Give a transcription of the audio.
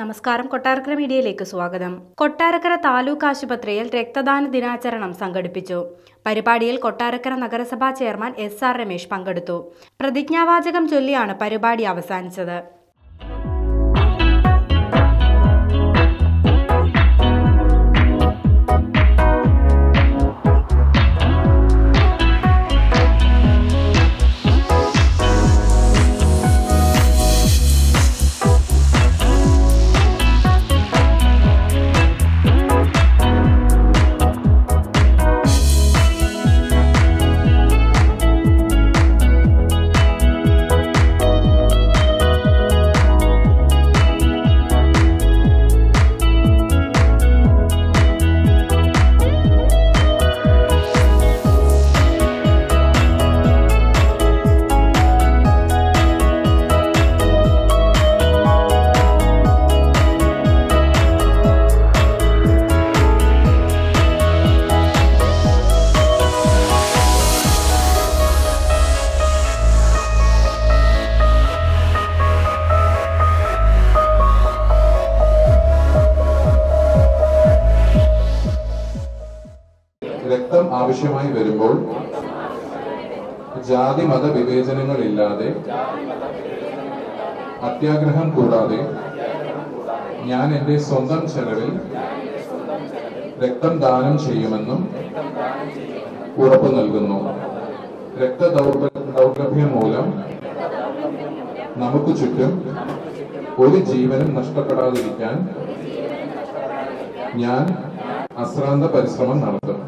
നമസ്കാരം. കൊട്ടാരക്കര മീഡിയയിലേക്ക് സ്വാഗതം. കൊട്ടാരക്കര താലൂക്ക് ആശുപത്രിയിൽ രക്തദാന ദിനാചരണം സംഘടിപ്പിച്ചു. പരിപാടിയിൽ കൊട്ടാരക്കര നഗരസഭാ ചെയർമാൻ SR രമേശ് പങ്കെടുത്തു. പ്രതിജ്ഞാവാചകം ചൊല്ലിയാണ് പരിപാടി അവസാനിച്ചത്. രക്തം ആവശ്യമായി വരുമ്പോൾ ജാതി മത വിവേചനങ്ങളില്ലാതെ അത്യാഗ്രഹം കൂടാതെ ഞാൻ എൻ്റെ സ്വന്തം ചെലവിൽ രക്തം ദാനം ചെയ്യുമെന്നും ഉറപ്പു നൽകുന്നു. രക്തദൗർലഭ്യം മൂലം നമുക്ക് ചുറ്റും ഒരു ജീവനും നഷ്ടപ്പെടാതിരിക്കാൻ ഞാൻ അശ്രാന്ത പരിശ്രമം നടത്തും.